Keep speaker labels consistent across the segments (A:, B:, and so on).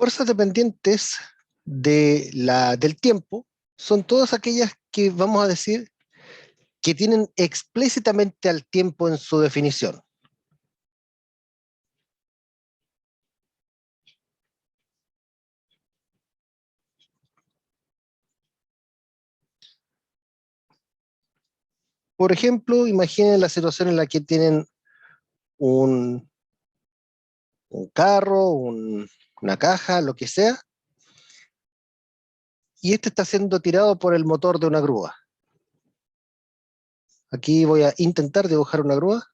A: Fuerzas dependientes del tiempo son todas aquellas que vamos a decir que tienen explícitamente al tiempo en su definición. Por ejemplo, imaginen la situación en la que tienen un, un carro, una caja, lo que sea, y este está siendo tirado por el motor de una grúa. Aquí voy a intentar dibujar una grúa.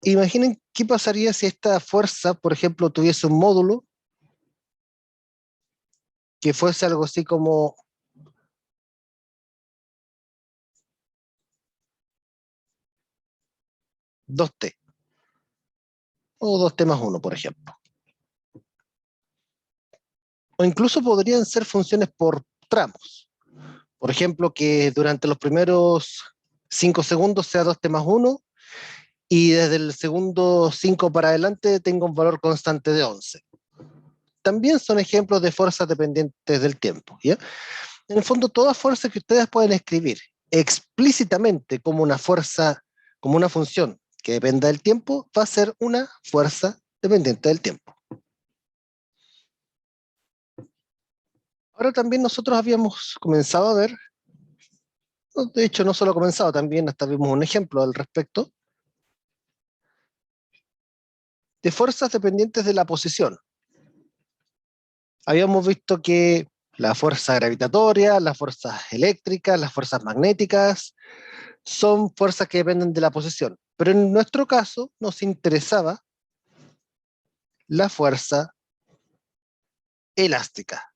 A: Imaginen qué pasaría si esta fuerza, por ejemplo, tuviese un módulo que fuese algo así como 2T o 2T más 1, por ejemplo. O incluso podrían ser funciones por tramos. Por ejemplo, que durante los primeros 5 segundos sea 2T más 1 y desde el segundo 5 para adelante tenga un valor constante de 11. También son ejemplos de fuerzas dependientes del tiempo, ¿ya? En el fondo, todas fuerzas que ustedes pueden escribir explícitamente como una fuerza, como una función que dependa del tiempo, va a ser una fuerza dependiente del tiempo. Ahora también nosotros habíamos comenzado a ver, de hecho no solo comenzado, también hasta vimos un ejemplo al respecto, de fuerzas dependientes de la posición. Habíamos visto que la fuerza gravitatoria, las fuerzas eléctricas, las fuerzas magnéticas, son fuerzas que dependen de la posición. Pero en nuestro caso nos interesaba la fuerza elástica.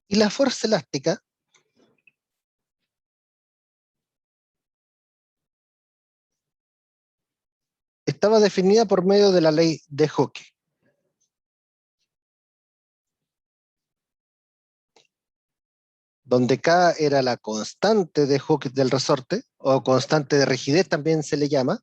A: Y la fuerza elástica estaba definida por medio de la ley de Hooke. Donde K era la constante de Hooke del resorte, o constante de rigidez también se le llama,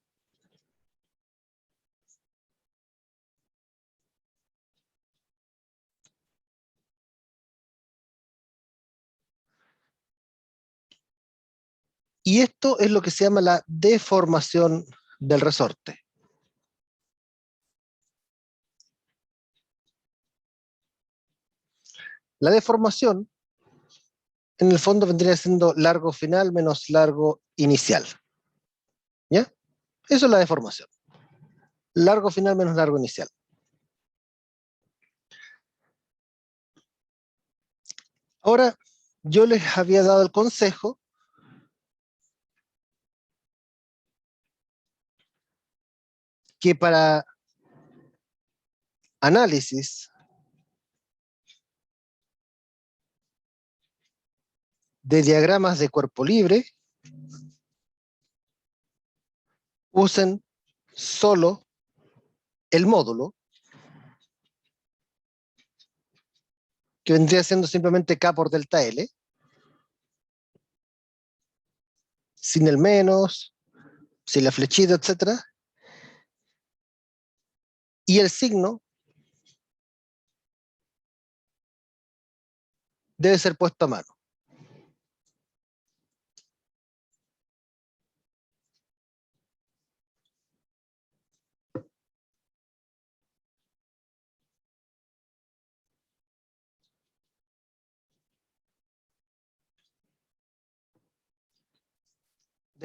A: y esto es lo que se llama la deformación del resorte. La deformación, en el fondo, vendría siendo largo final menos largo inicial. ¿Ya? Eso es la deformación. Largo final menos largo inicial. Ahora, yo les había dado el consejo que para análisis de diagramas de cuerpo libre, usen solo el módulo, que vendría siendo simplemente K por delta L, sin el menos, sin la flechita, etc. Y el signo debe ser puesto a mano.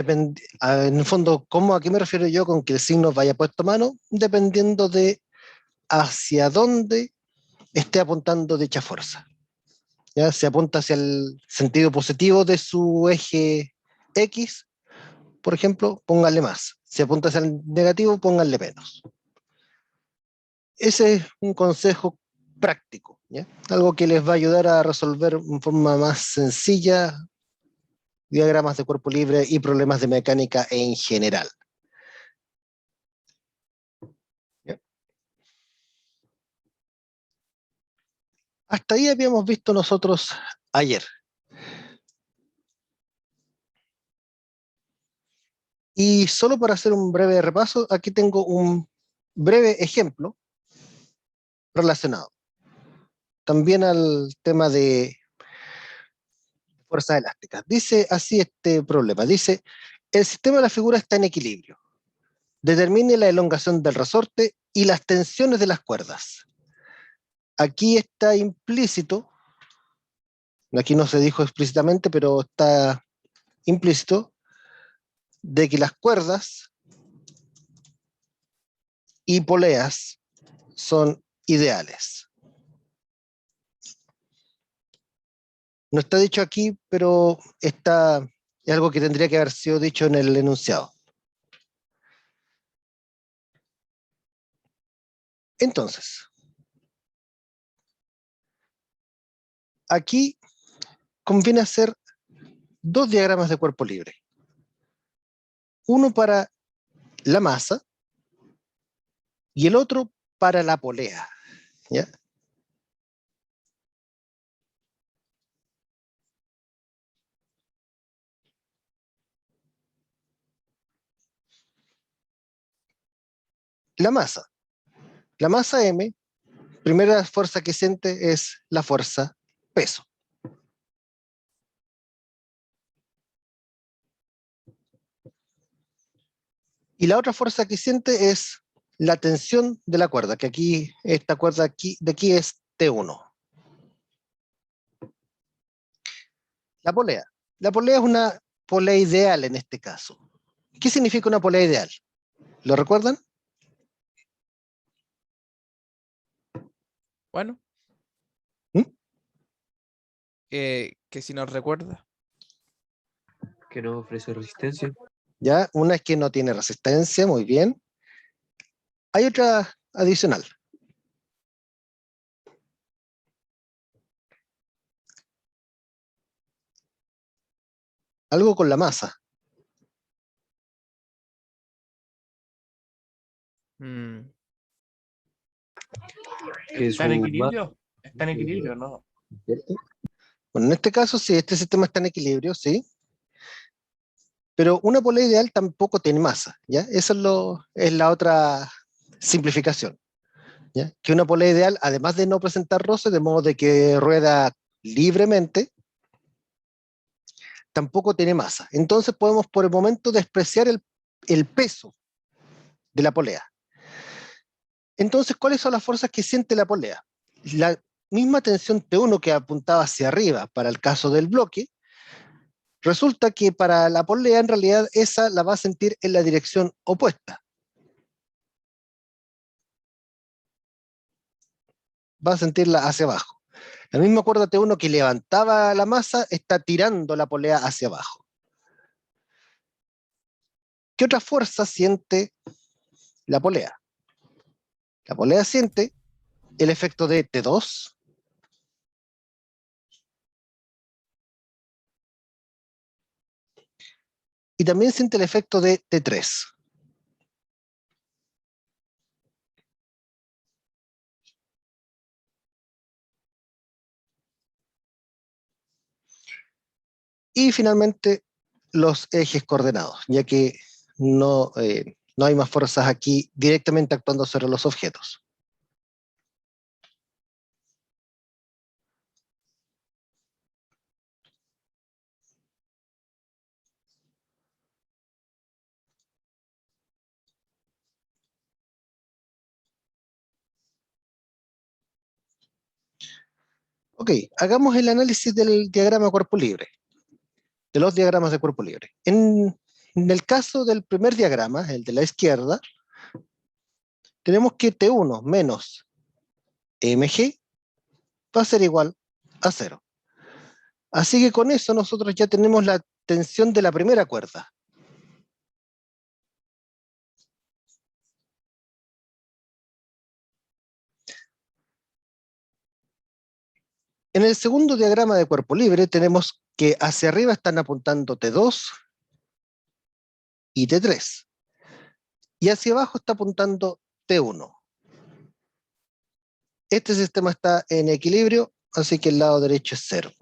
A: En el fondo, ¿a qué me refiero yo con que el signo vaya puesto a mano? Dependiendo de hacia dónde esté apuntando dicha fuerza. ¿Ya? Si apunta hacia el sentido positivo de su eje X, por ejemplo, pónganle más. Si apunta hacia el negativo, pónganle menos. Ese es un consejo práctico, ¿ya? Algo que les va a ayudar a resolver en forma más sencilla diagramas de cuerpo libre y problemas de mecánica en general. Hasta ahí habíamos visto nosotros ayer. Y solo para hacer un breve repaso, aquí tengo un breve ejemplo relacionado también al tema de fuerzas elásticas. Dice así este problema, dice, el sistema de la figura está en equilibrio. Determine la elongación del resorte y las tensiones de las cuerdas. Aquí está implícito, aquí no se dijo explícitamente, pero está implícito, de que las cuerdas y poleas son ideales. No está dicho aquí, pero está, es algo que tendría que haber sido dicho en el enunciado. Entonces, aquí conviene hacer dos diagramas de cuerpo libre. Uno para la masa y el otro para la polea. ¿Ya? La masa. La masa M, primera fuerza que siente es la fuerza peso. Y la otra fuerza que siente es la tensión de la cuerda, que aquí, esta cuerda aquí, de aquí es T1. La polea. La polea es una polea ideal en este caso. ¿Qué significa una polea ideal? ¿Lo recuerdan?
B: Bueno,
A: ¿Mm?
B: que si nos recuerda.
C: Que no ofrece resistencia.
A: Ya, una es que no tiene resistencia, muy bien. Hay otra adicional. Algo con la masa.
B: Mm,
C: Que
D: ¿Está en
C: su
D: equilibrio? Está en equilibrio, ¿no?
A: ¿Cierto? Bueno, en este caso, sí, este sistema está en equilibrio, sí. Pero una polea ideal tampoco tiene masa, ¿ya? Eso es la otra simplificación, ¿ya? Que una polea ideal, además de no presentar roce, de modo de que rueda libremente, tampoco tiene masa. Entonces podemos por el momento despreciar el peso de la polea. Entonces, ¿cuáles son las fuerzas que siente la polea? La misma tensión T1 que apuntaba hacia arriba para el caso del bloque, resulta que para la polea en realidad esa la va a sentir en la dirección opuesta. Va a sentirla hacia abajo. La misma cuerda T1 que levantaba la masa está tirando la polea hacia abajo. ¿Qué otra fuerza siente la polea? La polea siente el efecto de T2 y también siente el efecto de T3. Y finalmente los ejes coordenados, ya que no hay más fuerzas aquí directamente actuando sobre los objetos. Ok, hagamos el análisis del diagrama cuerpo libre, de los diagramas de cuerpo libre. En el caso del primer diagrama, el de la izquierda, tenemos que T1 menos mg va a ser igual a 0. Así que con eso nosotros ya tenemos la tensión de la primera cuerda. En el segundo diagrama de cuerpo libre tenemos que hacia arriba están apuntando T2 y T3. Y hacia abajo está apuntando T1. Este sistema está en equilibrio así que el lado derecho es 0.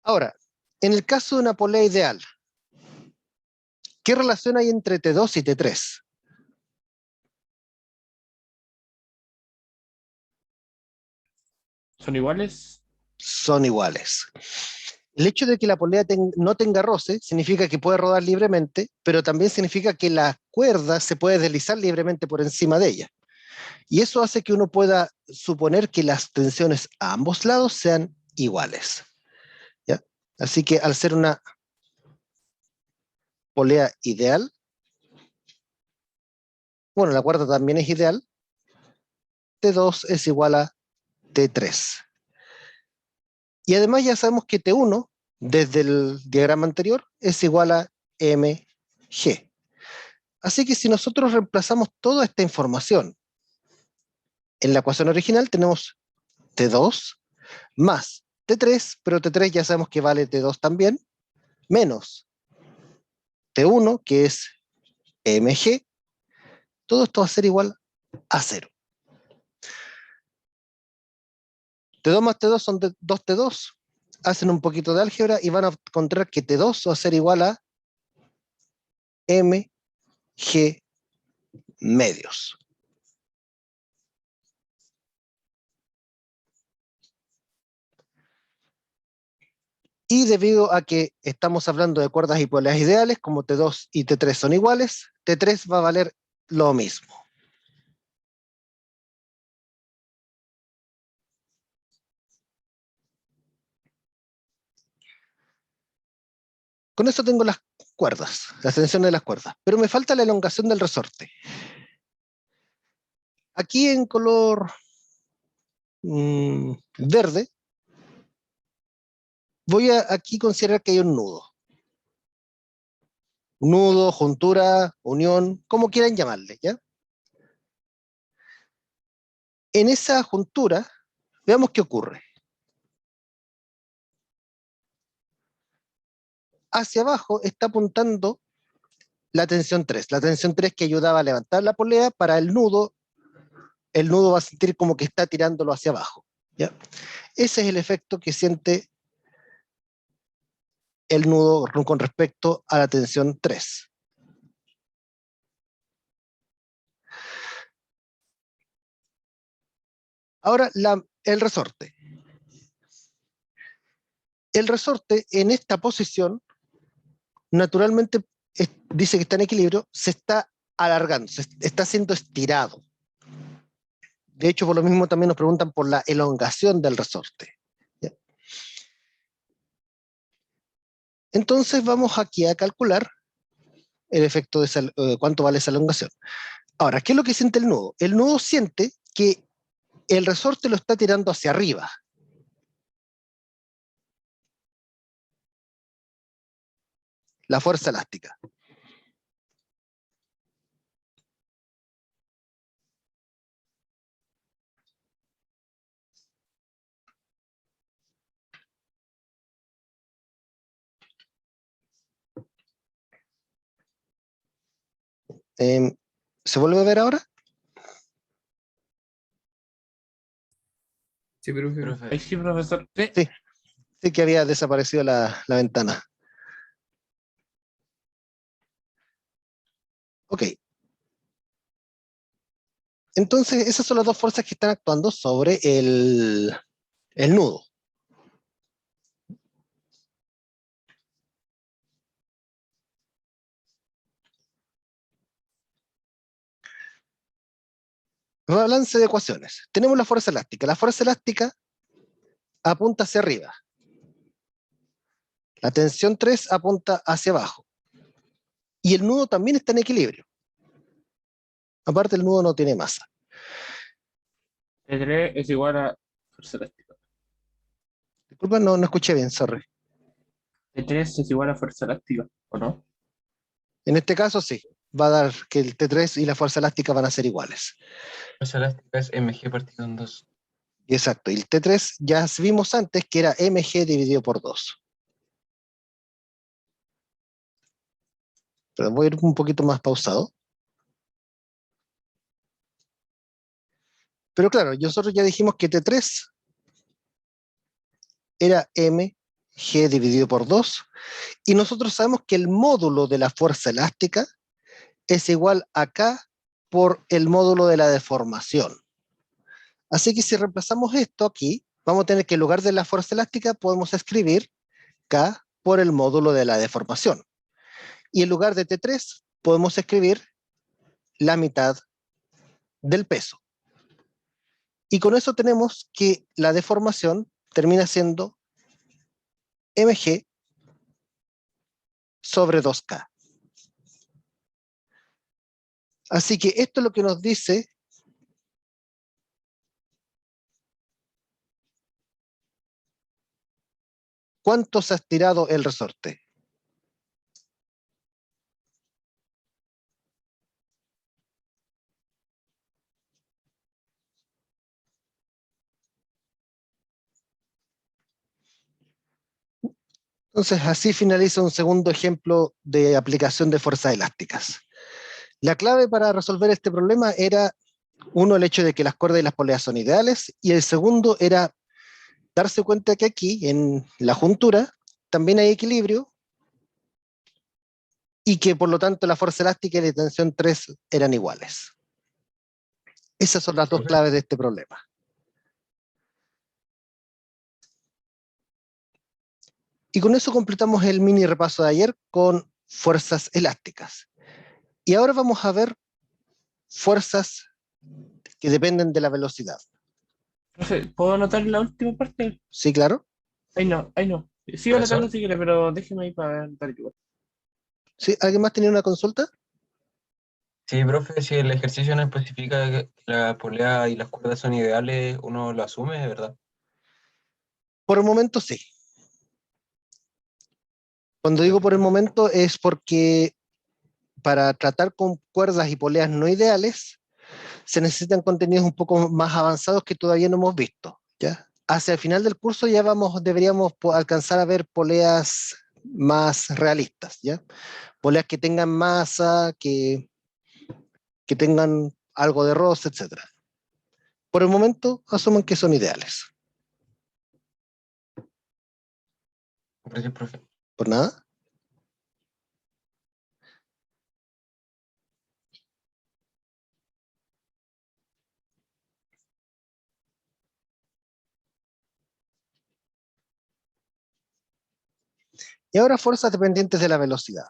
A: Ahora, en el caso de una polea ideal, ¿qué relación hay entre T2 y T3?
D: ¿Son iguales?
A: Son iguales. El hecho de que la polea no tenga roce significa que puede rodar libremente, pero también significa que la cuerda se puede deslizar libremente por encima de ella. Y eso hace que uno pueda suponer que las tensiones a ambos lados sean iguales. ¿Ya? Así que al ser una polea ideal, bueno, la cuerda también es ideal, T2 es igual a T3. Y además ya sabemos que T1, desde el diagrama anterior, es igual a mg. Así que si nosotros reemplazamos toda esta información en la ecuación original, tenemos T2 más T3, pero T3 ya sabemos que vale T2 también, menos T1, que es mg. Todo esto va a ser igual a 0. T2 más T2 son 2T2. Hacen un poquito de álgebra y van a encontrar que T2 va a ser igual a mg medios. Y debido a que estamos hablando de cuerdas y poleas ideales, como T2 y T3 son iguales, T3 va a valer lo mismo. Con eso tengo las cuerdas, las tensiones de las cuerdas, pero me falta la elongación del resorte. Aquí en color verde, voy a aquí considerar que hay un nudo. Nudo, juntura, unión, como quieran llamarle, ¿ya? En esa juntura, veamos qué ocurre. Hacia abajo está apuntando la tensión 3. La tensión 3 que ayudaba a levantar la polea para el nudo va a sentir como que está tirándolo hacia abajo, ¿ya? Ese es el efecto que siente el nudo con respecto a la tensión 3. Ahora, el resorte. El resorte en esta posición, naturalmente, dice que está en equilibrio, se está alargando, se está siendo estirado. De hecho, por lo mismo también nos preguntan por la elongación del resorte, ¿ya? Entonces vamos aquí a calcular el efecto de cuánto vale esa elongación. Ahora, ¿qué es lo que siente el nudo? El nudo siente que el resorte lo está tirando hacia arriba. La fuerza elástica. ¿Se vuelve a ver ahora?
C: Sí, profe.
D: Ahí sí, profesor. Sí.
A: Sí, sí que había desaparecido la ventana. Ok. Entonces, esas son las dos fuerzas que están actuando sobre el nudo. Balance de ecuaciones. Tenemos la fuerza elástica. La fuerza elástica apunta hacia arriba. La tensión 3 apunta hacia abajo. Y el nudo también está en equilibrio. Aparte, el nudo no tiene masa.
D: T3 es igual a fuerza elástica.
A: Disculpa, no escuché bien, sorry.
D: T3 es igual a fuerza elástica, ¿o no?
A: En este caso, sí. Va a dar que el T3 y la fuerza elástica van a ser iguales.
C: Fuerza elástica es mg partido en 2.
A: Exacto. Y el T3 ya vimos antes que era mg dividido por 2. Pero voy a ir un poquito más pausado. Pero claro, nosotros ya dijimos que T3 era mg dividido por 2, y nosotros sabemos que el módulo de la fuerza elástica es igual a K por el módulo de la deformación. Así que si reemplazamos esto aquí, vamos a tener que en lugar de la fuerza elástica podemos escribir K por el módulo de la deformación. Y en lugar de T3 podemos escribir la mitad del peso. Y con eso tenemos que la deformación termina siendo mg sobre 2K. Así que esto es lo que nos dice cuánto se ha estirado el resorte. Entonces, así finaliza un segundo ejemplo de aplicación de fuerzas elásticas. La clave para resolver este problema era, uno, el hecho de que las cuerdas y las poleas son ideales, y el segundo era darse cuenta que aquí, en la juntura, también hay equilibrio, y que por lo tanto la fuerza elástica y la tensión 3 eran iguales. Esas son las dos claves de este problema. Y con eso completamos el mini repaso de ayer con fuerzas elásticas. Y ahora vamos a ver fuerzas que dependen de la velocidad.
D: Profe, ¿puedo anotar la última parte?
A: ¿Sí, claro?
D: Ahí no, ahí no. Sigo
C: Profesor.
D: anotando si quiere, pero déjeme ahí para anotar igual.
A: ¿Sí? ¿Alguien más tenía una consulta?
C: Sí, profe, si el ejercicio no especifica que la polea y las cuerdas son ideales, uno lo asume, ¿de verdad?
A: Por el momento sí. Cuando digo por el momento es porque para tratar con cuerdas y poleas no ideales se necesitan contenidos un poco más avanzados que todavía no hemos visto, ¿ya? Hacia el final del curso ya deberíamos alcanzar a ver poleas más realistas, ¿ya? Poleas que tengan masa, que tengan algo de roce, etc. Por el momento asumen que son ideales.
C: Gracias, profe.
A: ¿Por nada? Y ahora fuerzas dependientes de la velocidad.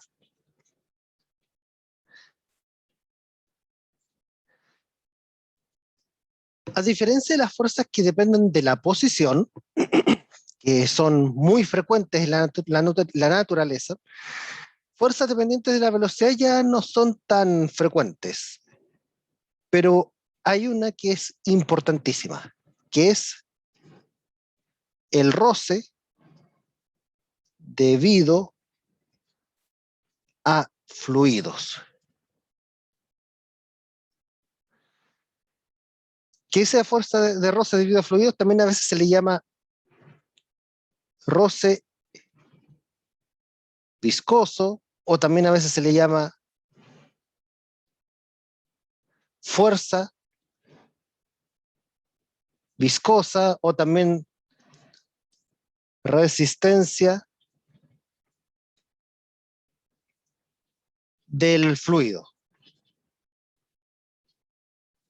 A: A diferencia de las fuerzas que dependen de la posición, que son muy frecuentes en la naturaleza, fuerzas dependientes de la velocidad ya no son tan frecuentes. Pero hay una que es importantísima, que es el roce debido a fluidos. Que esa fuerza de roce debido a fluidos también a veces se le llama roce viscoso, o también a veces se le llama fuerza viscosa, o también resistencia del fluido.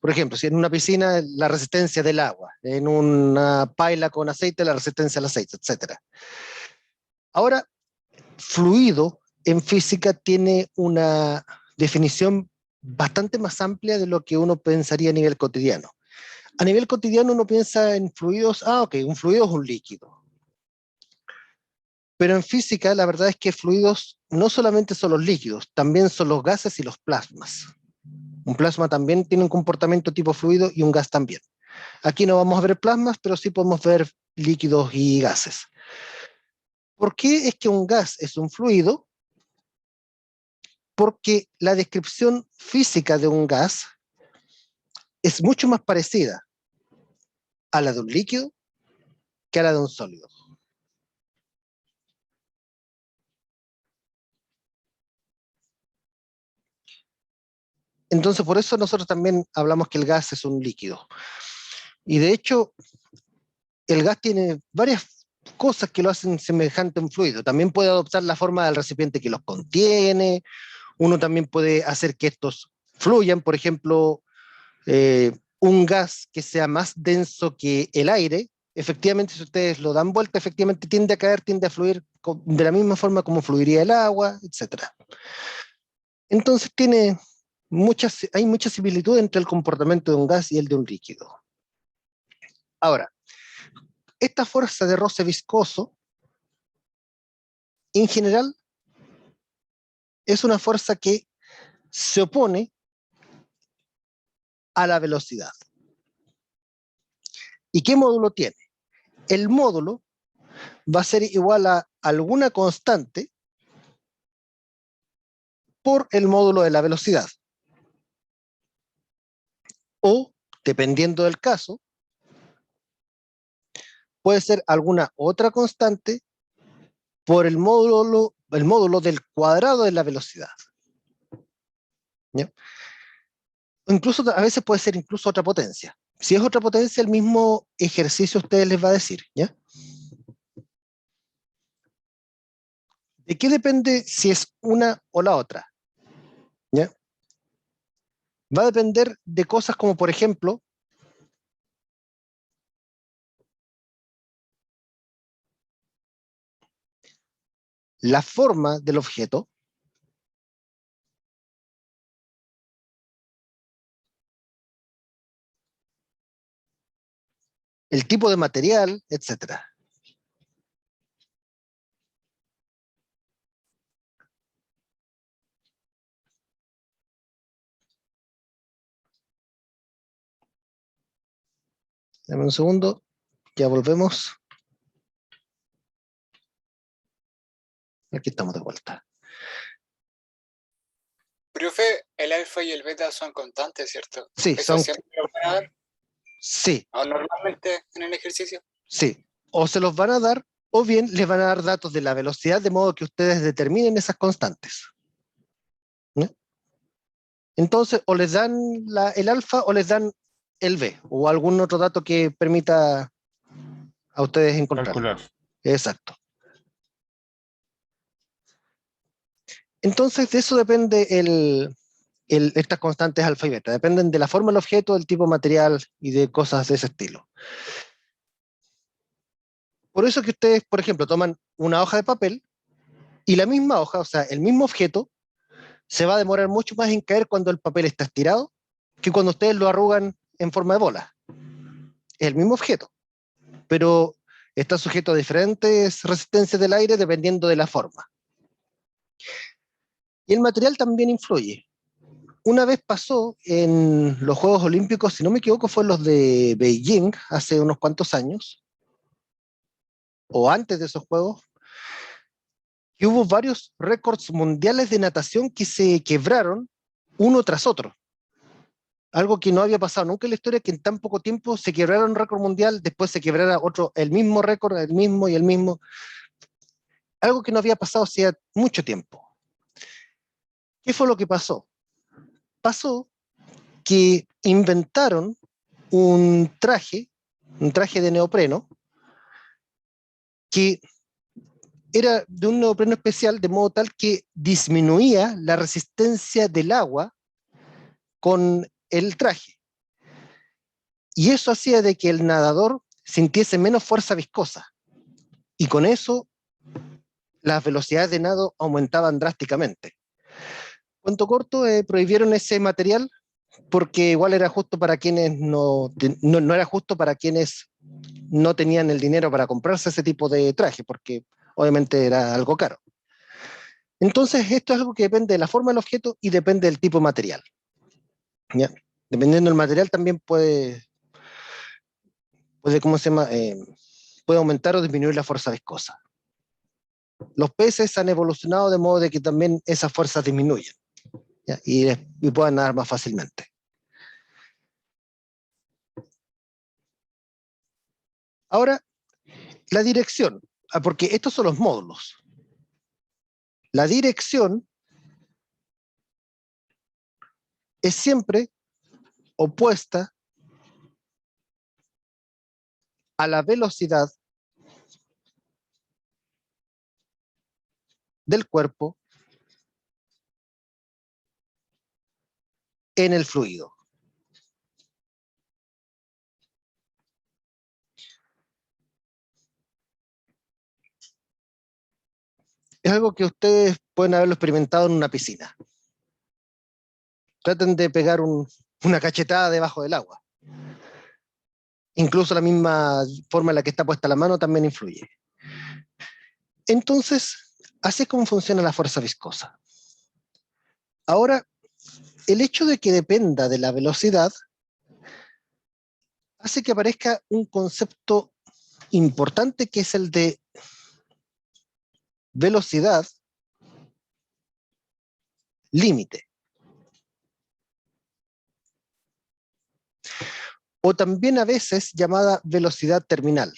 A: Por ejemplo, si en una piscina la resistencia del agua, en una paila con aceite la resistencia al aceite, etc. Ahora, fluido en física tiene una definición bastante más amplia de lo que uno pensaría a nivel cotidiano. A nivel cotidiano uno piensa en fluidos, ok, un fluido es un líquido. Pero en física la verdad es que fluidos no solamente son los líquidos, también son los gases y los plasmas. Un plasma también tiene un comportamiento tipo fluido y un gas también. Aquí no vamos a ver plasmas, pero sí podemos ver líquidos y gases. ¿Por qué es que un gas es un fluido? Porque la descripción física de un gas es mucho más parecida a la de un líquido que a la de un sólido. Entonces, por eso nosotros también hablamos que el gas es un líquido. Y de hecho, el gas tiene varias cosas que lo hacen semejante a un fluido. También puede adoptar la forma del recipiente que los contiene. Uno también puede hacer que estos fluyan. Por ejemplo, un gas que sea más denso que el aire, efectivamente, si ustedes lo dan vuelta, efectivamente tiende a caer, tiende a fluir de la misma forma como fluiría el agua, etc. Entonces hay mucha similitud entre el comportamiento de un gas y el de un líquido. Ahora, esta fuerza de roce viscoso, en general, es una fuerza que se opone a la velocidad. ¿Y qué módulo tiene? El módulo va a ser igual a alguna constante por el módulo de la velocidad. O, dependiendo del caso, puede ser alguna otra constante por el módulo del cuadrado de la velocidad. ¿Ya? Incluso a veces puede ser incluso otra potencia. Si es otra potencia, el mismo ejercicio a ustedes les va a decir, ¿ya? ¿De qué depende si es una o la otra? ¿Ya? Va a depender de cosas como, por ejemplo, la forma del objeto, el tipo de material, etc. Dame un segundo, ya volvemos. Aquí estamos de vuelta.
E: Profe, el alfa y el beta son constantes, ¿cierto?
A: Sí,
E: ¿Eso siempre lo van a dar?
A: sí,
E: ¿O normalmente en el ejercicio?
A: sí. O se los van a dar, o bien les van a dar datos de la velocidad, de modo que ustedes determinen esas constantes. ¿No? Entonces, o les dan el alfa o les dan el B, o algún otro dato que permita a ustedes encontrarlo.
F: Calcular.
A: Exacto. Entonces, de eso depende estas constantes alfa y beta. Dependen de la forma del objeto, del tipo de material y de cosas de ese estilo. Por eso que ustedes, por ejemplo, toman una hoja de papel y la misma hoja, o sea, el mismo objeto, se va a demorar mucho más en caer cuando el papel está estirado que cuando ustedes lo arrugan en forma de bola. Es el mismo objeto, pero está sujeto a diferentes resistencias del aire dependiendo de la forma. Y el material también influye. Una vez pasó en los Juegos Olímpicos, si no me equivoco, fue los de Beijing, hace unos cuantos años, o antes de esos Juegos, que hubo varios récords mundiales de natación que se quebraron uno tras otro. Algo que no había pasado nunca en la historia, que en tan poco tiempo se quebrara un récord mundial, después se quebrara otro, el mismo récord, el mismo y el mismo. Algo que no había pasado hacía mucho tiempo. ¿Qué fue lo que pasó? Pasó que inventaron un traje de neopreno, que era de un neopreno especial, de modo tal que disminuía la resistencia del agua con el traje. Y eso hacía de que el nadador sintiese menos fuerza viscosa. Y con eso las velocidades de nado aumentaban drásticamente. Cuento corto, prohibieron ese material porque igual era justo para quienes no era justo para quienes no tenían el dinero para comprarse ese tipo de traje, porque obviamente era algo caro. Entonces, esto es algo que depende de la forma del objeto y depende del tipo de material. ¿Ya? Dependiendo del material también puede ¿cómo se llama? Puede aumentar o disminuir la fuerza viscosa. Los peces han evolucionado de modo de que también esas fuerzas disminuyen, ¿ya? Y puedan nadar más fácilmente. Ahora, la dirección, porque estos son los módulos. La dirección es siempre opuesta a la velocidad del cuerpo en el fluido. Es algo que ustedes pueden haberlo experimentado en una piscina. Traten de pegar una cachetada debajo del agua. Incluso la misma forma en la que está puesta la mano también influye. Entonces, así es como funciona la fuerza viscosa. Ahora, el hecho de que dependa de la velocidad hace que aparezca un concepto importante que es el de velocidad límite. O también a veces llamada velocidad terminal.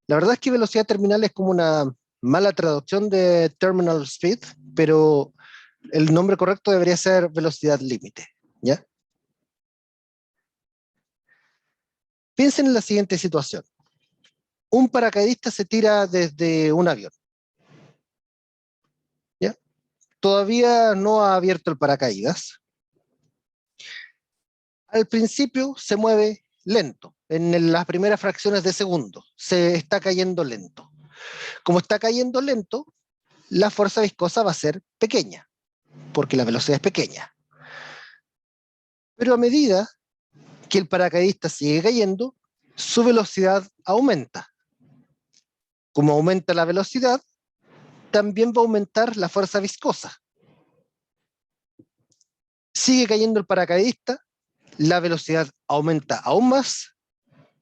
A: La verdad es que velocidad terminal es como una mala traducción de terminal speed, pero el nombre correcto debería ser velocidad límite, ¿ya? Piensen en la siguiente situación. Un paracaidista se tira desde un avión, ¿ya? Todavía no ha abierto el paracaídas. Al principio se mueve lento, en las primeras fracciones de segundo, se está cayendo lento. Como está cayendo lento, la fuerza viscosa va a ser pequeña, porque la velocidad es pequeña. Pero a medida que el paracaidista sigue cayendo, su velocidad aumenta. Como aumenta la velocidad, también va a aumentar la fuerza viscosa. Sigue cayendo el paracaidista, la velocidad aumenta aún más,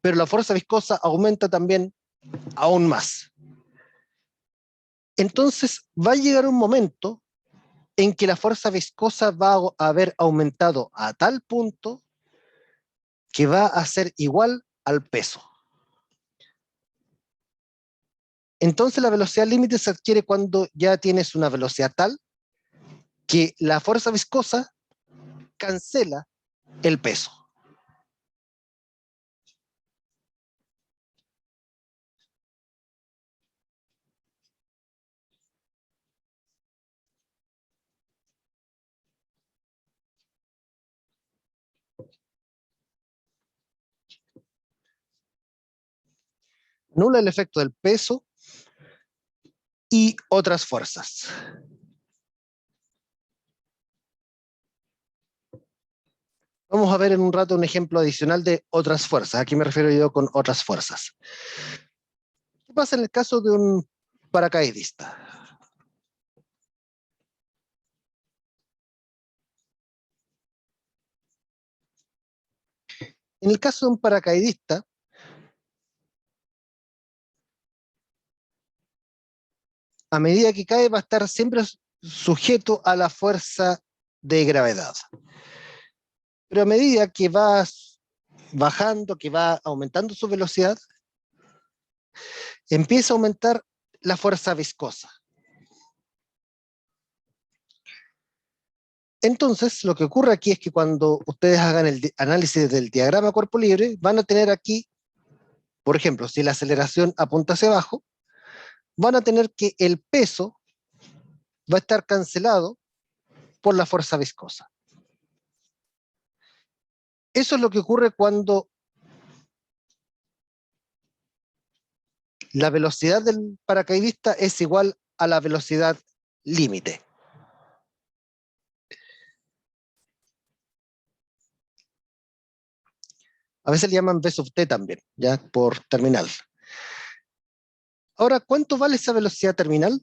A: pero la fuerza viscosa aumenta también aún más. Entonces va a llegar un momento en que la fuerza viscosa va a haber aumentado a tal punto que va a ser igual al peso. Entonces la velocidad límite se adquiere cuando ya tienes una velocidad tal que la fuerza viscosa cancela el peso. Anula el efecto del peso y otras fuerzas. Vamos a ver en un rato un ejemplo adicional de otras fuerzas. Aquí me refiero yo con otras fuerzas. ¿Qué pasa en el caso de un paracaidista? En el caso de un paracaidista, a medida que cae va a estar siempre sujeto a la fuerza de gravedad. Pero a medida que va bajando, que va aumentando su velocidad, empieza a aumentar la fuerza viscosa. Entonces, lo que ocurre aquí es que cuando ustedes hagan el análisis del diagrama cuerpo libre, van a tener aquí, por ejemplo, si la aceleración apunta hacia abajo, van a tener que el peso va a estar cancelado por la fuerza viscosa. Eso es lo que ocurre cuando la velocidad del paracaidista es igual a la velocidad límite. A veces le llaman V sub t también, ya por terminal. Ahora, ¿cuánto vale esa velocidad terminal?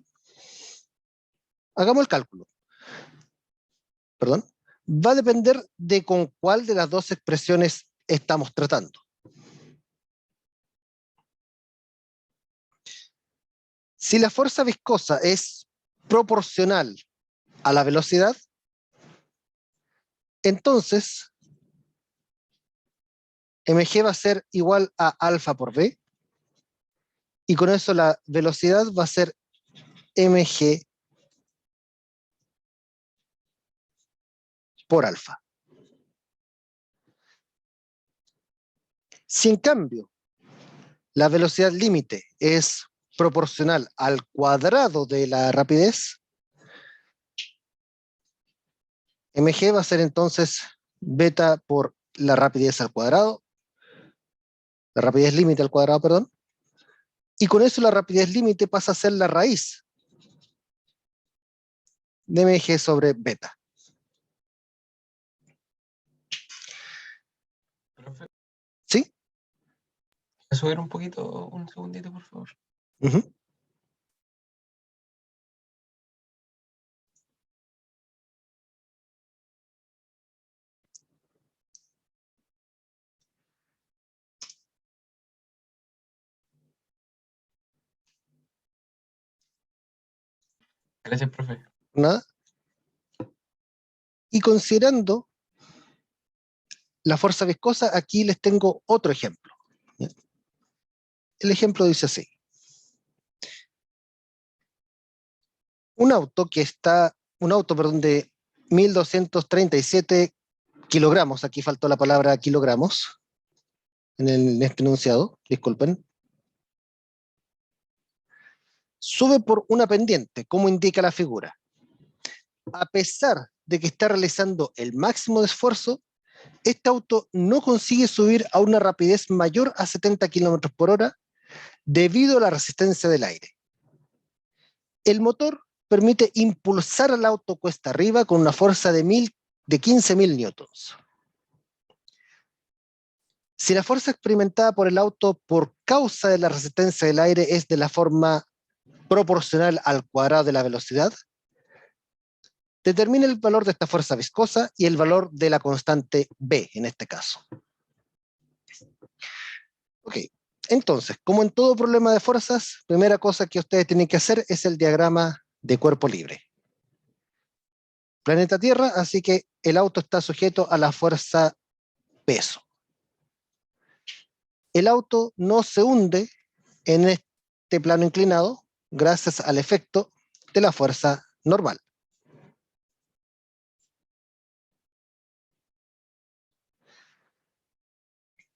A: Hagamos el cálculo. Perdón. Va a depender de con cuál de las dos expresiones estamos tratando. Si la fuerza viscosa es proporcional a la velocidad, entonces mg va a ser igual a alfa por v, y con eso la velocidad va a ser mg por alfa. Si en cambio la velocidad límite es proporcional al cuadrado de la rapidez, mg va a ser entonces beta por la rapidez al cuadrado, la rapidez límite al cuadrado, perdón, y con eso la rapidez límite pasa a ser la raíz de mg sobre beta.
C: Profe,
A: ¿Sí?
C: ¿puedes subir un poquito, un segundito, por favor?
A: Uh-huh.
C: Gracias, profe.
A: Nada. Y considerando la fuerza viscosa, aquí les tengo otro ejemplo. El ejemplo dice así. Un auto, de 1237 kilogramos, aquí faltó la palabra kilogramos en este enunciado, disculpen, sube por una pendiente, como indica la figura. A pesar de que está realizando el máximo de esfuerzo, este auto no consigue subir a una rapidez mayor a 70 km por hora debido a la resistencia del aire. El motor permite impulsar al auto cuesta arriba con una fuerza de 15.000 newtons. Si la fuerza experimentada por el auto por causa de la resistencia del aire es de la forma proporcional al cuadrado de la velocidad, determine el valor de esta fuerza viscosa y el valor de la constante B en este caso. Ok, entonces, como en todo problema de fuerzas, primera cosa que ustedes tienen que hacer es el diagrama de cuerpo libre. Planeta Tierra, así que el auto está sujeto a la fuerza peso. El auto no se hunde en este plano inclinado gracias al efecto de la fuerza normal.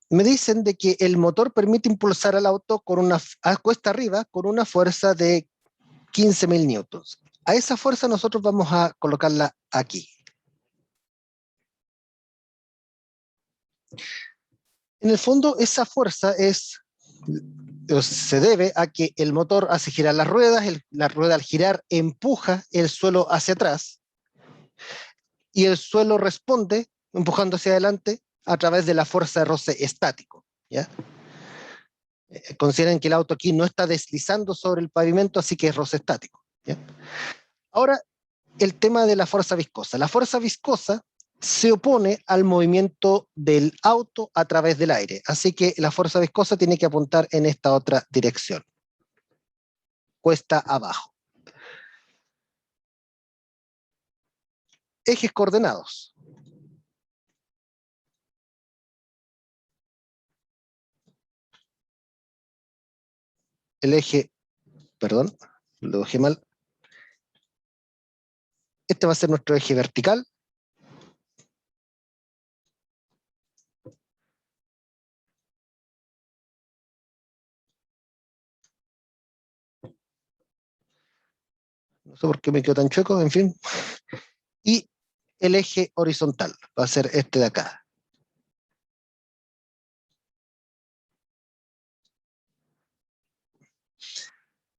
A: Me dicen de que el motor permite impulsar al auto a cuesta arriba con una fuerza de 15.000 newtons. A esa fuerza nosotros vamos a colocarla aquí. En el fondo, esa fuerza se debe a que el motor hace girar las ruedas, la rueda al girar empuja el suelo hacia atrás y el suelo responde empujando hacia adelante a través de la fuerza de roce estático. ¿Ya? Consideren que el auto aquí no está deslizando sobre el pavimento, así que es roce estático. ¿Ya? Ahora, el tema de la fuerza viscosa. La fuerza viscosa se opone al movimiento del auto a través del aire, así que la fuerza viscosa tiene que apuntar en esta otra dirección, cuesta abajo. Ejes coordenados. El eje, perdón, lo dejé mal. Este va a ser nuestro eje vertical. No sé por qué me quedó tan chueco, en fin. Y el eje horizontal va a ser este de acá.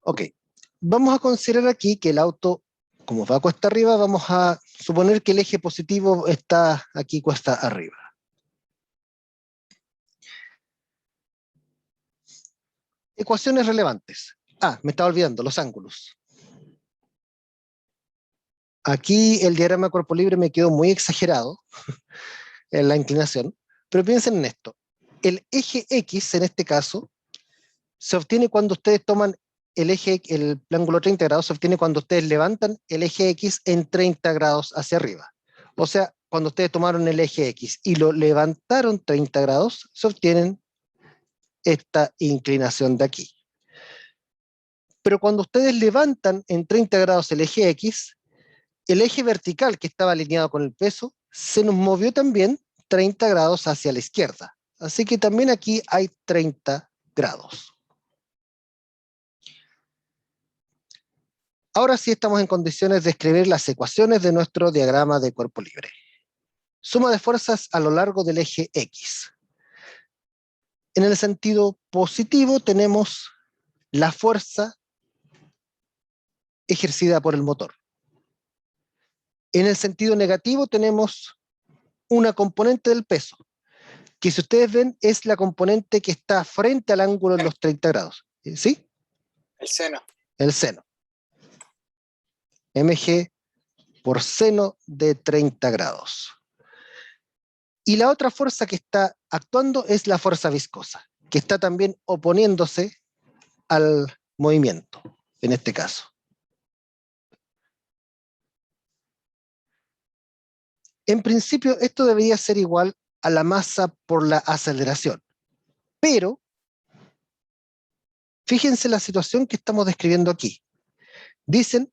A: Ok, vamos a considerar aquí que el auto, como va cuesta arriba, vamos a suponer que el eje positivo está aquí cuesta arriba. Ecuaciones relevantes. Ah, me estaba olvidando, los ángulos. Aquí el diagrama de cuerpo libre me quedó muy exagerado en la inclinación, pero piensen en esto. El eje X, en este caso, se obtiene cuando ustedes toman el ángulo 30 grados, se obtiene cuando ustedes levantan el eje X en 30 grados hacia arriba. O sea, cuando ustedes tomaron el eje X y lo levantaron 30 grados, se obtienen esta inclinación de aquí. Pero cuando ustedes levantan en 30 grados el eje X, el eje vertical que estaba alineado con el peso se nos movió también 30 grados hacia la izquierda. Así que también aquí hay 30 grados. Ahora sí estamos en condiciones de escribir las ecuaciones de nuestro diagrama de cuerpo libre. Suma de fuerzas a lo largo del eje X. En el sentido positivo tenemos la fuerza ejercida por el motor. En el sentido negativo tenemos una componente del peso, que si ustedes ven es la componente que está frente al ángulo en los 30 grados. ¿Sí?
E: El seno.
A: El seno. mg por seno de 30 grados. Y la otra fuerza que está actuando es la fuerza viscosa, que está también oponiéndose al movimiento, en este caso. En principio, esto debería ser igual a la masa por la aceleración. Pero, fíjense la situación que estamos describiendo aquí. Dicen,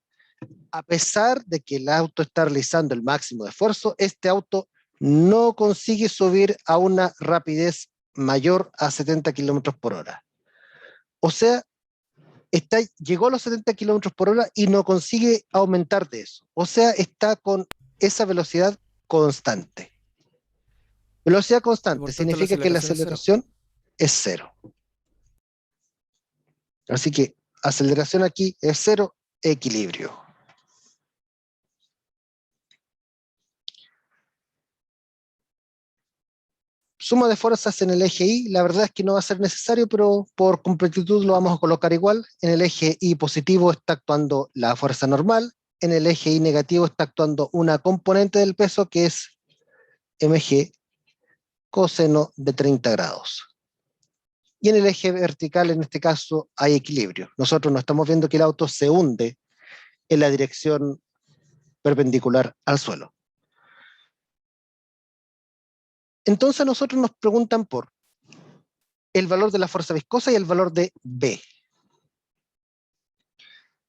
A: a pesar de que el auto está realizando el máximo de esfuerzo, este auto no consigue subir a una rapidez mayor a 70 kilómetros por hora. O sea, llegó a los 70 kilómetros por hora y no consigue aumentar de eso. O sea, está con esa velocidad constante. Velocidad
B: Y por
A: constante
B: tanto,
A: significa que la aceleración es cero. Así que aceleración aquí es cero, equilibrio. Suma de fuerzas en el eje Y, la verdad es que no va a ser necesario, pero por completitud lo vamos a colocar igual. En el eje Y positivo está actuando la fuerza normal, en el eje Y negativo está actuando una componente del peso que es mg coseno de 30 grados. Y en el eje vertical, en este caso, hay equilibrio. Nosotros no estamos viendo que el auto se hunde en la dirección perpendicular al suelo. Entonces nosotros nos preguntan por el valor de la fuerza viscosa y el valor de B.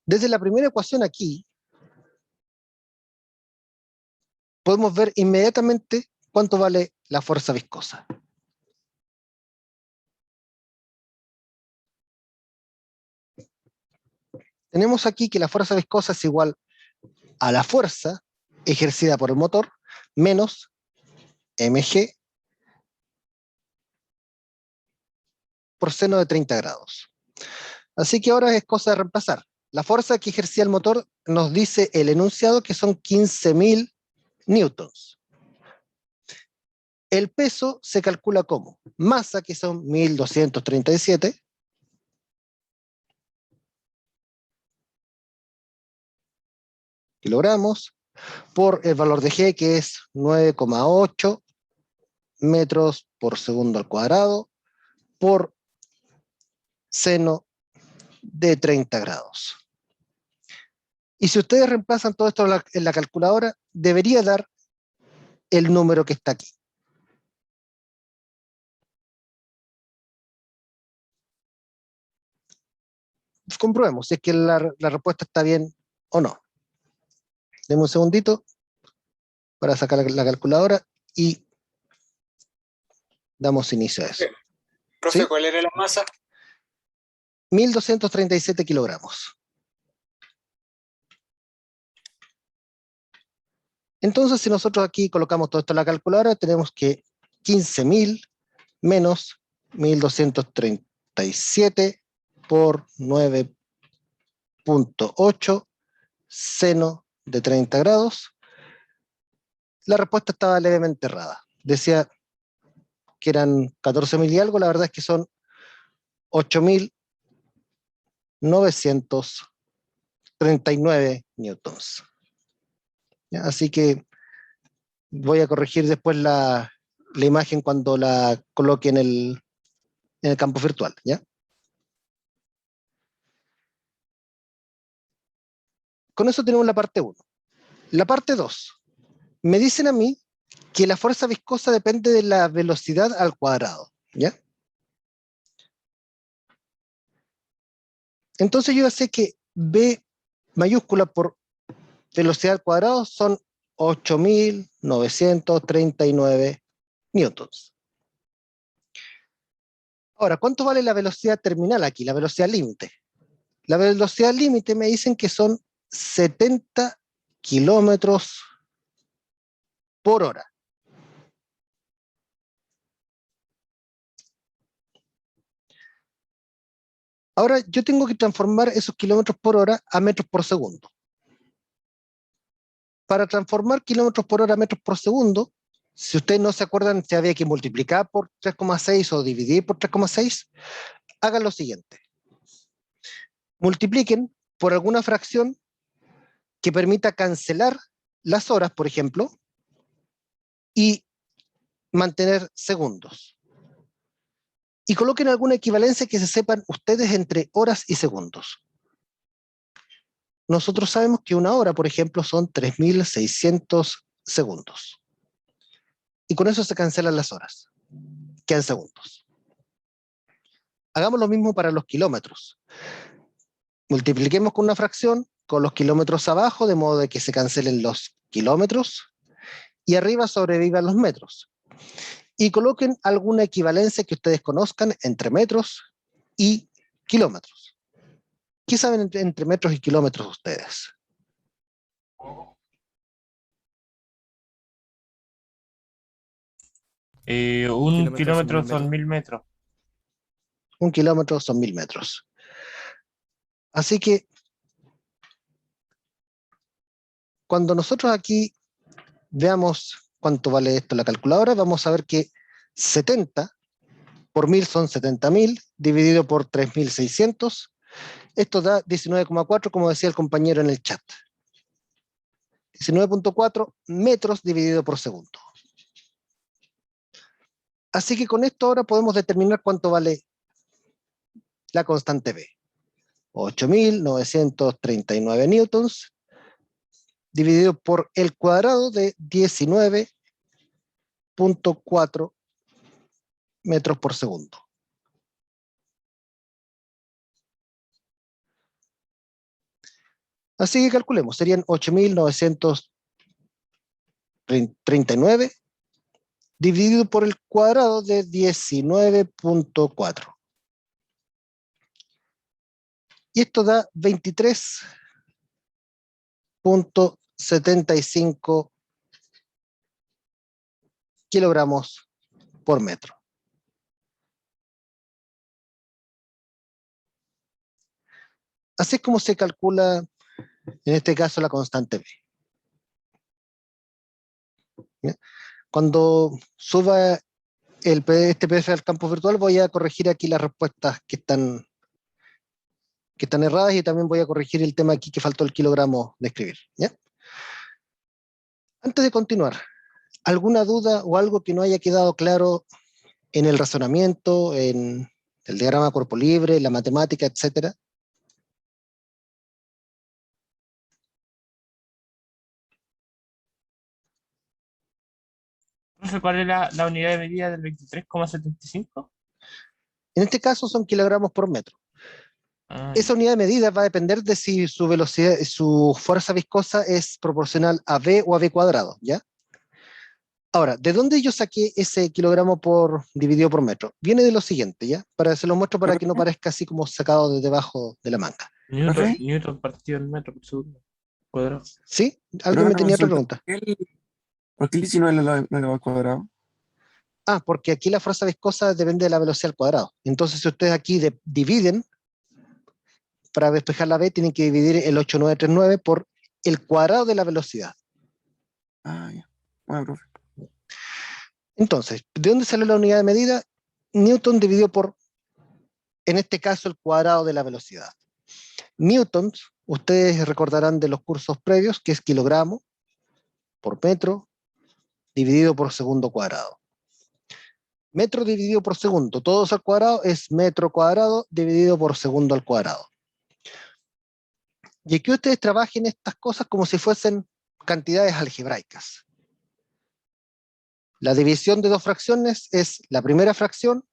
A: Desde la primera ecuación aquí, podemos ver inmediatamente cuánto vale la fuerza viscosa. Tenemos aquí que la fuerza viscosa es igual a la fuerza ejercida por el motor menos mg por seno de 30 grados. Así que ahora es cosa de reemplazar. La fuerza que ejercía el motor nos dice el enunciado que son 15.000 newtons. El peso se calcula como masa, que son 1.237, kilogramos, por el valor de G, que es 9,8 metros por segundo al cuadrado, por seno de 30 grados. Y si ustedes reemplazan todo esto en la calculadora, debería dar el número que está aquí. Comprobemos si es que la respuesta está bien o no. Deme un segundito para sacar la calculadora y damos inicio a eso.
E: Profe,
A: ¿Sí?
E: ¿cuál era la masa?
A: 1.237 kilogramos. Entonces, si nosotros aquí colocamos todo esto en la calculadora, tenemos que 15.000 menos 1.237 por 9,8 seno de 30 grados. La respuesta estaba levemente errada. Decía que eran 14.000 y algo, la verdad es que son 8.939 newtons. ¿Ya? Así que voy a corregir después la imagen cuando la coloque en el campo virtual, ¿ya? Con eso tenemos la parte 1. La parte 2. Me dicen a mí que la fuerza viscosa depende de la velocidad al cuadrado, ¿ya? Entonces yo ya sé que B mayúscula por velocidad al cuadrado son 8.939 newtons. Ahora, ¿cuánto vale la velocidad terminal aquí, la velocidad límite? La velocidad límite me dicen que son 70 kilómetros por hora. Ahora yo tengo que transformar esos kilómetros por hora a metros por segundo. Para transformar kilómetros por hora a metros por segundo, si ustedes no se acuerdan si había que multiplicar por 3,6 o dividir por 3,6, hagan lo siguiente. Multipliquen por alguna fracción que permita cancelar las horas, por ejemplo, y mantener segundos. Y coloquen alguna equivalencia que se sepan ustedes entre horas y segundos. Nosotros sabemos que una hora, por ejemplo, son 3.600 segundos. Y con eso se cancelan las horas. Quedan segundos. Hagamos lo mismo para los kilómetros. Multipliquemos con una fracción con los kilómetros abajo, de modo de que se cancelen los kilómetros, y arriba sobrevivan los metros. Y coloquen alguna equivalencia que ustedes conozcan entre metros y kilómetros. ¿Qué saben entre metros y kilómetros ustedes?
D: Un
B: Kilómetros
D: kilómetro
B: son 1000
D: son 1000 metros.
A: 1 kilómetro son 1000 metros. Así que cuando nosotros aquí veamos cuánto vale esto en la calculadora, vamos a ver que 70 por 1000 son 70.000, dividido por 3.600, esto da 19,4, como decía el compañero en el chat. 19,4 metros dividido por segundo. Así que con esto ahora podemos determinar cuánto vale la constante B. 8.939 newtons, dividido por el cuadrado de 19,4 metros por segundo. Así que calculemos, serían 8.939 dividido por el cuadrado de 19,4. Y esto da 23,75 kilogramos por metro. Así es como se calcula, en este caso, la constante B. ¿Ya? Cuando suba este PDF al campo virtual, voy a corregir aquí las respuestas que están erradas, y también voy a corregir el tema aquí que faltó el kilogramo de escribir. ¿Ya? Antes de continuar, ¿alguna duda o algo que no haya quedado claro en el razonamiento, en el diagrama cuerpo libre, la matemática, etcétera?
D: Profe, ¿cuál es la unidad de medida del 23,75?
A: En este caso son kilogramos por metro. Esa unidad de medida va a depender de si su velocidad, su fuerza viscosa es proporcional a V o a V cuadrado, ¿ya? Ahora, ¿de dónde yo saqué ese kilogramo por dividido por metro? Viene de lo siguiente, ¿ya? Se lo muestro para que no parezca así como sacado de debajo de la manga.
D: Newton partido en metro por segundo cuadrado.
A: ¿Sí? ¿Alguien me tenía otra
F: consulta.
A: pregunta?
F: ¿Por qué el 19 lo elevado al cuadrado?
A: Ah, porque aquí la fuerza viscosa depende de la velocidad al cuadrado. Entonces, si ustedes aquí dividen, para despejar la B, tienen que dividir el 8.939 por el cuadrado de la velocidad.
F: Ah, ya. Bueno, profe.
A: Entonces, ¿de dónde sale la unidad de medida? Newton dividido por, en este caso, el cuadrado de la velocidad. Newtons, ustedes recordarán de los cursos previos, que es kilogramo por metro dividido por segundo cuadrado. Metro dividido por segundo, todos al cuadrado, es metro cuadrado dividido por segundo al cuadrado. Y aquí ustedes trabajen estas cosas como si fuesen cantidades algebraicas. La división de dos fracciones es la primera fracción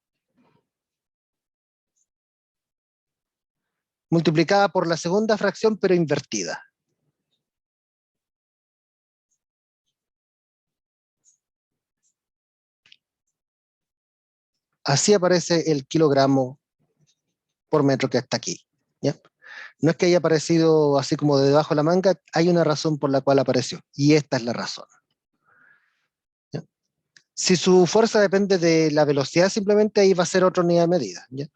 A: multiplicada por la segunda fracción, pero invertida. así aparece el kilogramo por metro que está aquí, ¿ya? No es que haya aparecido así como de debajo de la manga, hay una razón por la cual apareció, y esta es la razón. ¿Ya? Si su fuerza depende de la velocidad, simplemente ahí va a ser otra unidad de medida, ¿ya?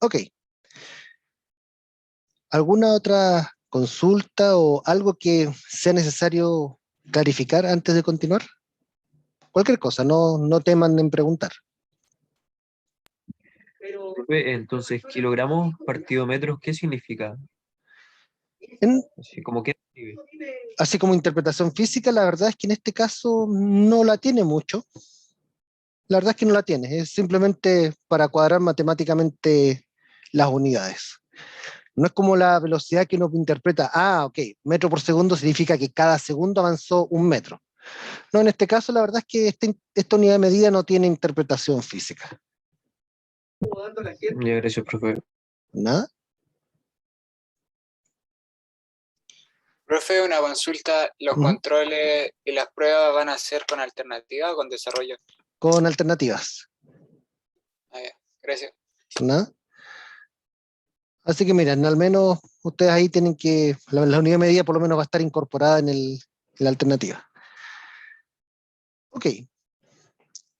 A: Ok. ¿Alguna otra consulta o algo que sea necesario clarificar antes de continuar? Cualquier cosa, no teman en preguntar.
G: Profe, entonces, kilogramos partido metros, ¿qué significa?
A: En-
G: Así como que escribe.
A: Así como interpretación física, la verdad es que en este caso no la tiene mucho. La verdad es que no la tiene, es simplemente para cuadrar matemáticamente las unidades. No es como la velocidad que uno interpreta, ok, metro por segundo significa que cada segundo avanzó un metro. No, en este caso la verdad es que esta unidad de medida no tiene interpretación física.
G: Ya, gracias, profe.
A: ¿Nada?
E: Profe, una consulta, ¿los
A: Ujú.
E: controles y las pruebas van a ser con alternativa o con desarrollo?
A: Con alternativas.
E: Ah, ya, gracias.
A: ¿Nada? Así que miren, al menos ustedes ahí tienen que, la unidad de medida por lo menos va a estar incorporada en la alternativa. Ok,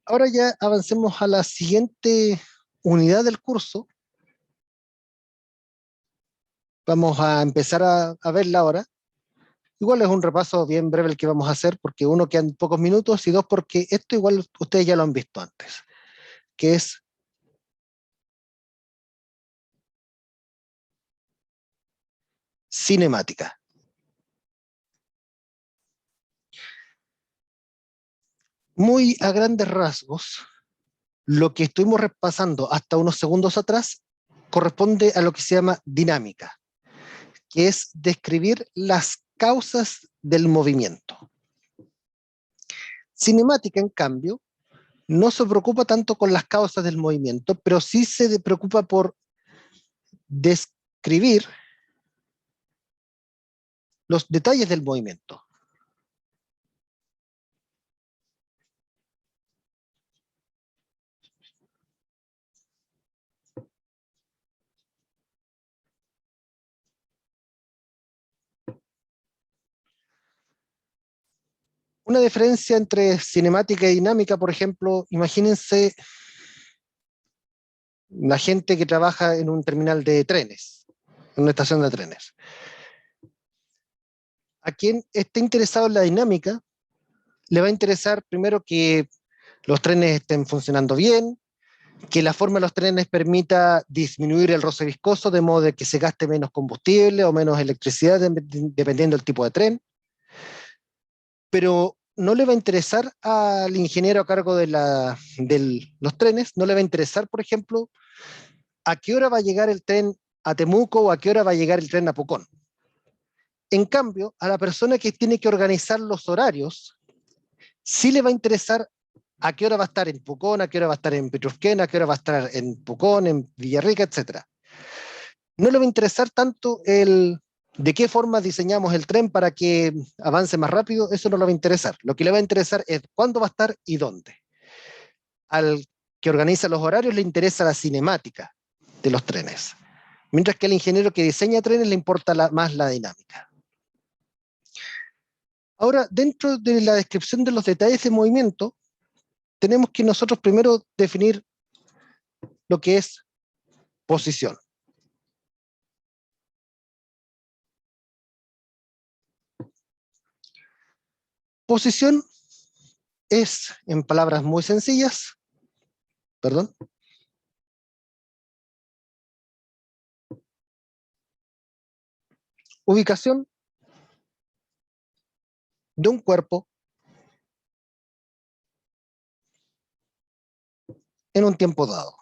A: ahora ya avancemos a la siguiente unidad del curso. Vamos a empezar a verla ahora. Igual es un repaso bien breve el que vamos a hacer, porque uno, quedan pocos minutos, y dos, porque esto igual ustedes ya lo han visto antes, que es cinemática. Muy a grandes rasgos, lo que estuvimos repasando hasta unos segundos atrás corresponde a lo que se llama dinámica, que es describir las causas del movimiento. Cinemática, en cambio, no se preocupa tanto con las causas del movimiento, pero sí se preocupa por describir los detalles del movimiento. Una diferencia entre cinemática y dinámica, por ejemplo, imagínense la gente que trabaja en un terminal de trenes, en una estación de trenes. A quien esté interesado en la dinámica, le va a interesar primero que los trenes estén funcionando bien, que la forma de los trenes permita disminuir el roce viscoso de modo de que se gaste menos combustible o menos electricidad dependiendo del tipo de tren, pero no le va a interesar al ingeniero a cargo de los trenes, no le va a interesar, por ejemplo, a qué hora va a llegar el tren a Temuco o a qué hora va a llegar el tren a Pucón. En cambio, a la persona que tiene que organizar los horarios, sí le va a interesar a qué hora va a estar en Pucón, a qué hora va a estar en Petrusquén, a qué hora va a estar en Pucón, en Villarrica, etc. No le va a interesar tanto el de qué forma diseñamos el tren para que avance más rápido, eso no le va a interesar. Lo que le va a interesar es cuándo va a estar y dónde. Al que organiza los horarios le interesa la cinemática de los trenes, mientras que al ingeniero que diseña trenes le importa más la dinámica. Ahora, dentro de la descripción de los detalles de movimiento, tenemos que nosotros primero definir lo que es posición. Posición es, en palabras muy sencillas, perdón, ubicación de un cuerpo en un tiempo dado.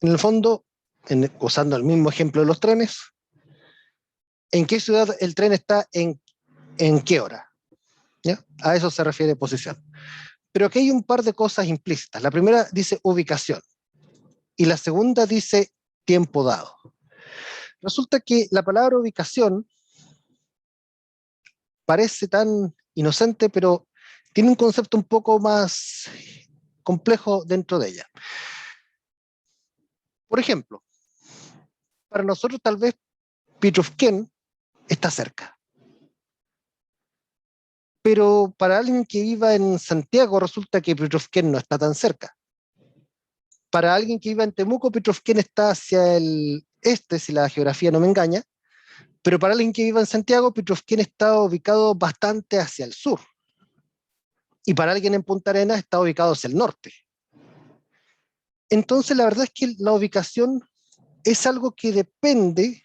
A: En el fondo, usando el mismo ejemplo de los trenes, ¿en qué ciudad el tren está en qué hora? ¿Ya? A eso se refiere posición. Pero aquí hay un par de cosas implícitas. La primera dice ubicación y la segunda dice tiempo dado. Resulta que la palabra ubicación parece tan inocente, pero tiene un concepto un poco más complejo dentro de ella. Por ejemplo, para nosotros tal vez Pitrufquén está cerca, pero para alguien que viva en Santiago resulta que Pitrufquén no está tan cerca. Para alguien que viva en Temuco, Pitrufquén está hacia el este, si la geografía no me engaña, pero para alguien que viva en Santiago, Pitrufquén está ubicado bastante hacia el sur. Y para alguien en Punta Arenas está ubicado hacia el norte. Entonces, la verdad es que la ubicación es algo que depende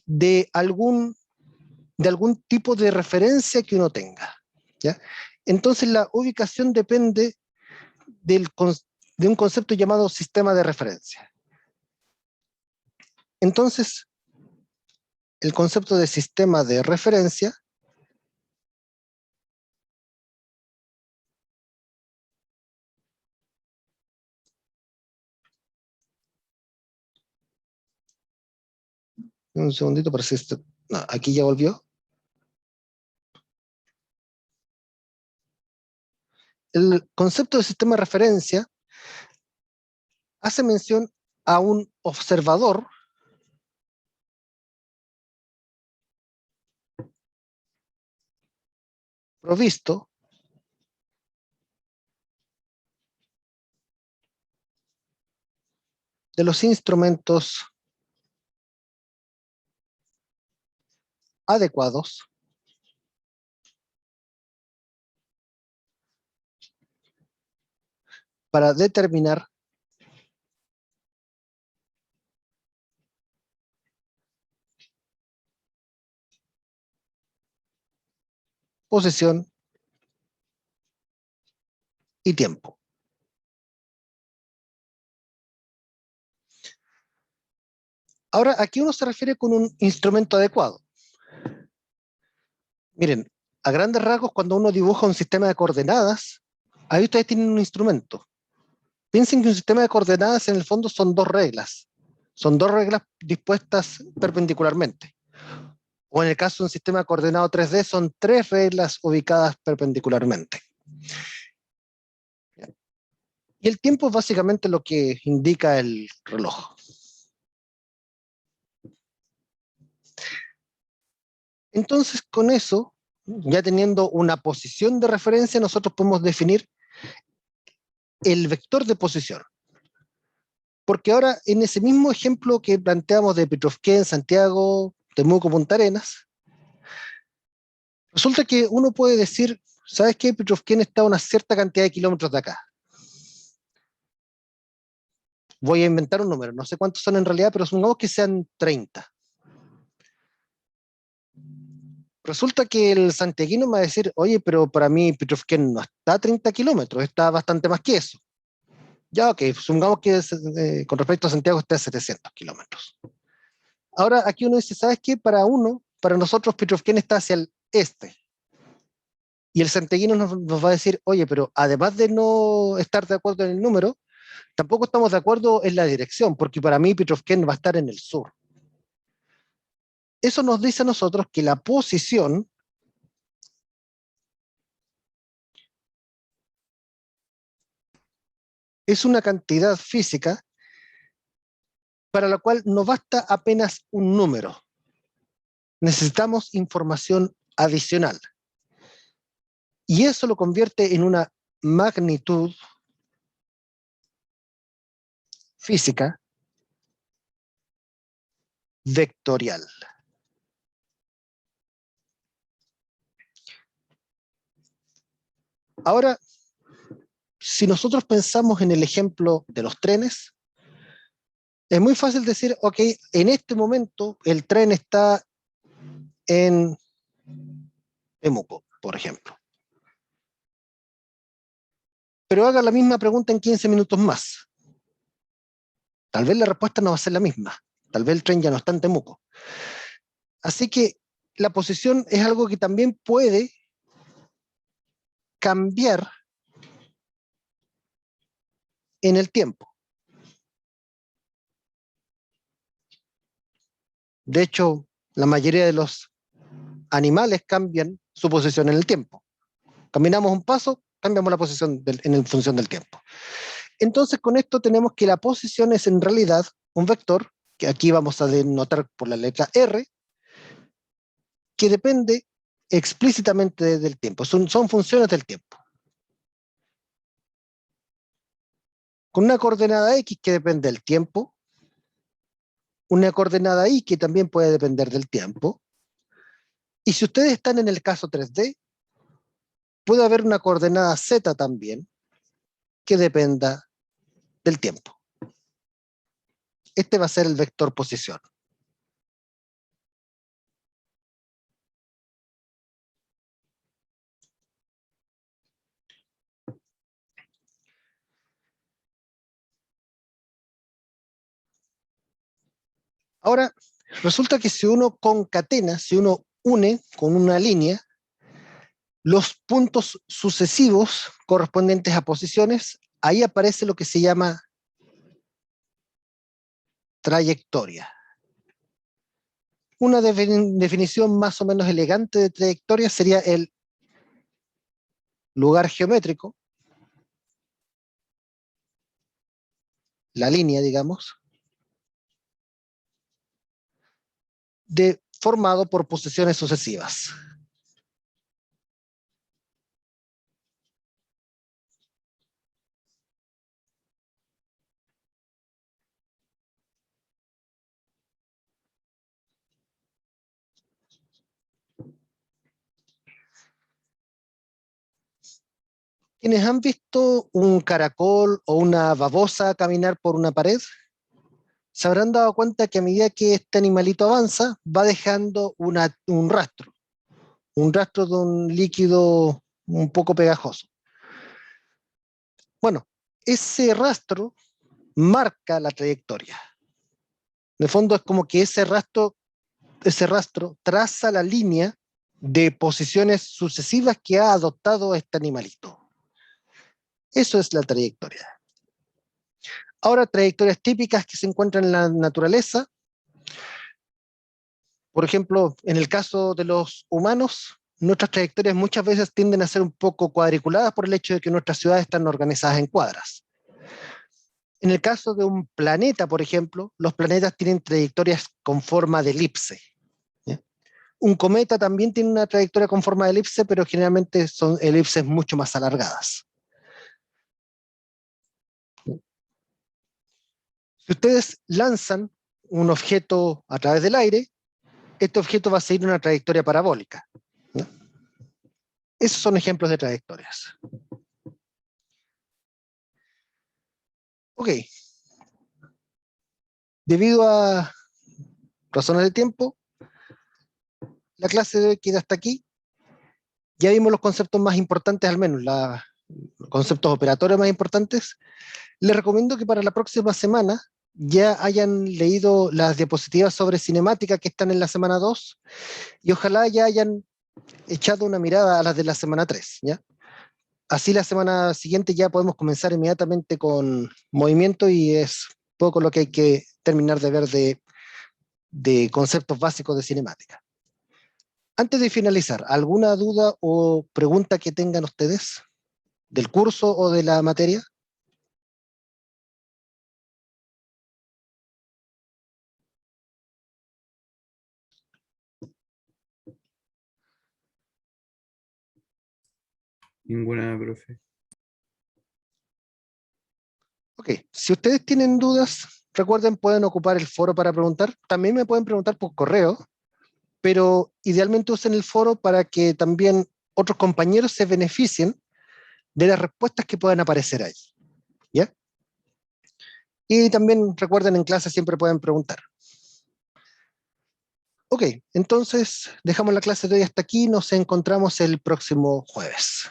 A: de algún tipo de referencia que uno tenga, ¿ya? Entonces, la ubicación depende de un concepto llamado sistema de referencia. Entonces, el concepto de sistema de referencia un segundito para si esto, no, aquí ya volvió. El concepto de sistema de referencia hace mención a un observador provisto de los instrumentos adecuados para determinar posición y tiempo. Ahora, aquí uno se refiere con un instrumento adecuado. Miren, a grandes rasgos, cuando uno dibuja un sistema de coordenadas, ahí ustedes tienen un instrumento. Piensen que un sistema de coordenadas en el fondo son dos reglas. Son dos reglas dispuestas perpendicularmente. O en el caso de un sistema coordenado 3D, son tres reglas ubicadas perpendicularmente. Y el tiempo es básicamente lo que indica el reloj. Entonces, con eso, ya teniendo una posición de referencia, nosotros podemos definir el vector de posición. Porque ahora, en ese mismo ejemplo que planteamos de Pitrufquén, Santiago, Temuco, Punta Arenas, resulta que uno puede decir, ¿sabes qué? Pitrufquén está a una cierta cantidad de kilómetros de acá. Voy a inventar un número, no sé cuántos son en realidad, pero supongamos que sean 30. Resulta que el santiaguino me va a decir, oye, pero para mí Pitrufquén no está a 30 kilómetros, está bastante más que eso. Ya, ok, supongamos que con respecto a Santiago está a 700 kilómetros. Ahora aquí uno dice, ¿sabes qué? Para nosotros Pitrufquén está hacia el este. Y el santiaguino nos va a decir, oye, pero además de no estar de acuerdo en el número, tampoco estamos de acuerdo en la dirección, porque para mí Pitrufquén va a estar en el sur. Eso nos dice a nosotros que la posición es una cantidad física para la cual no basta apenas un número. Necesitamos información adicional. Y eso lo convierte en una magnitud física vectorial. Ahora, si nosotros pensamos en el ejemplo de los trenes, es muy fácil decir, ok, en este momento el tren está en Temuco, por ejemplo. Pero haga la misma pregunta en 15 minutos más. Tal vez la respuesta no va a ser la misma. Tal vez el tren ya no está en Temuco. Así que la posición es algo que también puede cambiar en el tiempo. De hecho, la mayoría de los animales cambian su posición en el tiempo. Caminamos un paso, cambiamos la posición en función del tiempo. Entonces, con esto tenemos que la posición es en realidad un vector, que aquí vamos a denotar por la letra R, que depende explícitamente del tiempo. Son funciones del tiempo. Con una coordenada X que depende del tiempo, una coordenada Y que también puede depender del tiempo, y si ustedes están en el caso 3D, puede haber una coordenada Z también que dependa del tiempo. Este va a ser el vector posición. Ahora, resulta que si uno concatena, si uno une con una línea, los puntos sucesivos correspondientes a posiciones, ahí aparece lo que se llama trayectoria. Una definición más o menos elegante de trayectoria sería el lugar geométrico, la línea, digamos, formado por posiciones sucesivas. ¿Quienes han visto un caracol o una babosa caminar por una pared? Se habrán dado cuenta que a medida que este animalito avanza, va dejando un rastro de un líquido un poco pegajoso. Bueno, ese rastro marca la trayectoria. De fondo es como que ese rastro traza la línea de posiciones sucesivas que ha adoptado este animalito. Eso es la trayectoria. Ahora, trayectorias típicas que se encuentran en la naturaleza. Por ejemplo, en el caso de los humanos, nuestras trayectorias muchas veces tienden a ser un poco cuadriculadas por el hecho de que nuestras ciudades están organizadas en cuadras. En el caso de un planeta, por ejemplo, los planetas tienen trayectorias con forma de elipse. ¿Sí? Un cometa también tiene una trayectoria con forma de elipse, pero generalmente son elipses mucho más alargadas. Si ustedes lanzan un objeto a través del aire, este objeto va a seguir una trayectoria parabólica. ¿No? Esos son ejemplos de trayectorias. Ok. Debido a razones de tiempo, la clase de hoy queda hasta aquí. Ya vimos los conceptos más importantes, al menos los conceptos operatorios más importantes. Les recomiendo que para la próxima semana ya hayan leído las diapositivas sobre cinemática que están en la semana 2 y ojalá ya hayan echado una mirada a las de la semana 3, ¿ya? Así la semana siguiente ya podemos comenzar inmediatamente con movimiento y es poco lo que hay que terminar de ver de conceptos básicos de cinemática. Antes de finalizar, ¿alguna duda o pregunta que tengan ustedes del curso o de la materia?
D: Ninguna, profe.
A: Ok, si ustedes tienen dudas, recuerden, pueden ocupar el foro para preguntar. También me pueden preguntar por correo, pero idealmente usen el foro para que también otros compañeros se beneficien de las respuestas que puedan aparecer ahí. ¿Ya? Y también recuerden, en clase siempre pueden preguntar. Ok, entonces dejamos la clase de hoy hasta aquí. Nos encontramos el próximo jueves.